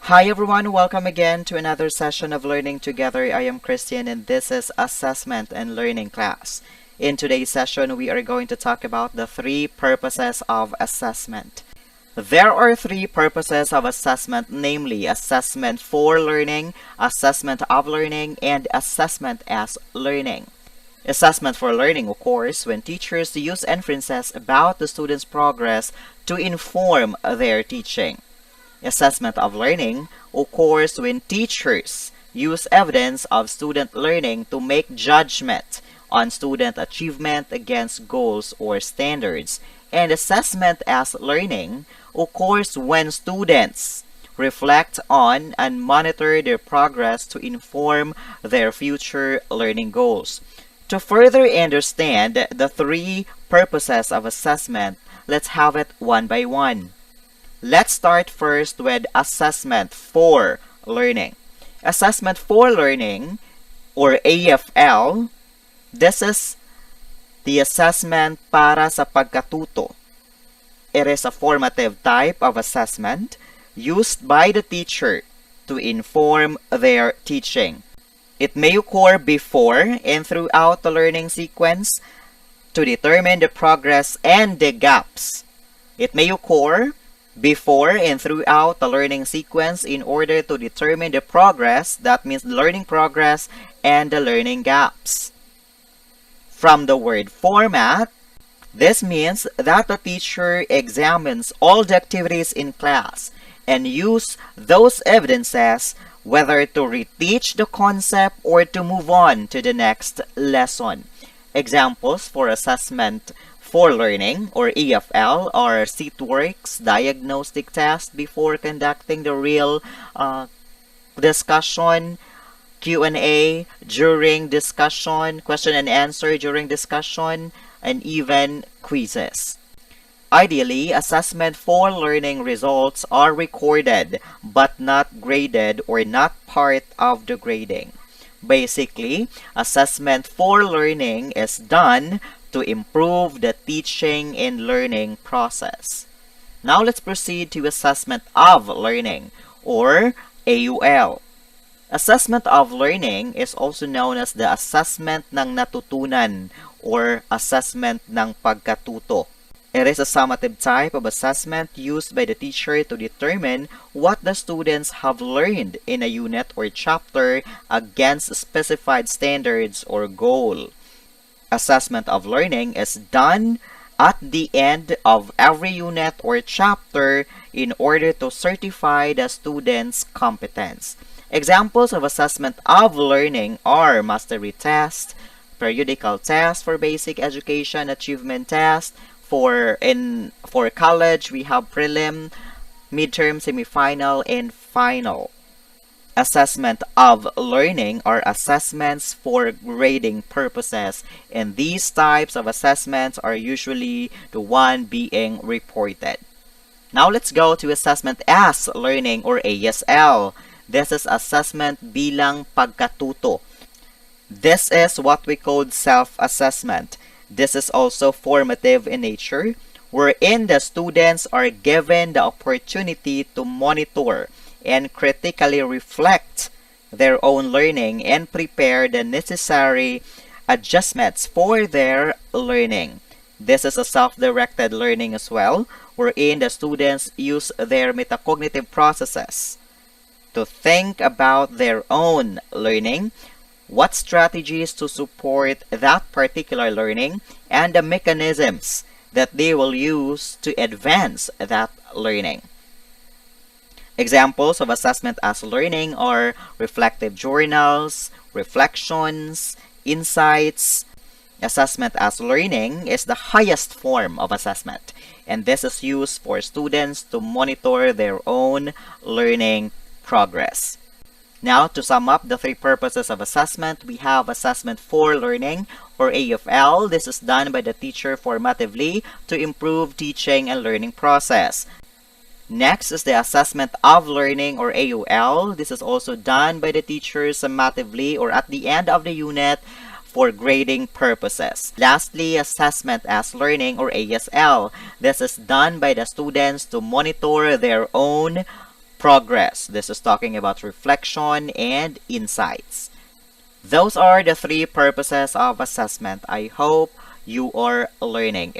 Hi everyone, welcome again to another session of Learning Together. I am Christian and this is Assessment and Learning class. In today's session, we are going to talk about the three purposes of assessment. There are three purposes of assessment, namely assessment for learning, assessment of learning, and assessment as learning. Assessment for learning occurs when teachers use inferences about the student's progress to inform their teaching. Assessment of learning occurs when teachers use evidence of student learning to make judgment on student achievement against goals or standards. And assessment as learning occurs when students reflect on and monitor their progress to inform their future learning goals. To further understand the three purposes of assessment, let's have it one by one. Let's start first with assessment for learning. Assessment for learning, or AFL, this is the assessment para sa pagkatuto. It is a formative type of assessment used by the teacher to inform their teaching. It may occur before and throughout the learning sequence to determine the progress and the gaps. It may occur before and throughout the learning sequence in order to determine the progress, that means the learning progress, and the learning gaps. From the word format, this means that the teacher examines all the activities in class and use those evidences whether to reteach the concept or to move on to the next lesson. Examples for assessment for learning, or EFL, are seat works, diagnostic test before conducting the real discussion, Q&A during discussion, question and answer during discussion, and even quizzes. Ideally, assessment for learning results are recorded but not graded or not part of the grading. Basically, assessment for learning is done to improve the teaching and learning process. Now let's proceed to assessment of learning, or AUL. Assessment of learning is also known as the assessment ng natutunan or assessment ng pagkatuto. It is a summative type of assessment used by the teacher to determine what the students have learned in a unit or chapter against specified standards or goal. Assessment of learning is done at the end of every unit or chapter in order to certify the student's competence. Examples of assessment of learning are mastery test, periodical test for basic education achievement test. For college, we have prelim, midterm, semifinal, and final. Assessment of learning are assessments for grading purposes, and these types of assessments are usually the one being reported. Now let's go to assessment as learning, or ASL. This is assessment bilang pagkatuto. This is what we call self-assessment. This is also formative in nature, wherein the students are given the opportunity to monitor and critically reflect their own learning and prepare the necessary adjustments for their learning. This is a self-directed learning as well, wherein the students use their metacognitive processes to think about their own learning, what strategies to support that particular learning, and the mechanisms that they will use to advance that learning. Examples of assessment as learning are reflective journals, reflections, insights. Assessment as learning is the highest form of assessment, and this is used for students to monitor their own learning progress. Now, to sum up the three purposes of assessment, we have assessment for learning, or AFL. This is done by the teacher formatively to improve teaching and learning process. Next is the assessment of learning, or AUL. This is also done by the teacher summatively or at the end of the unit for grading purposes. Lastly, assessment as learning, or ASL. This is done by the students to monitor their own progress. This is talking about reflection and insights. Those are the three purposes of assessment. I hope you are learning.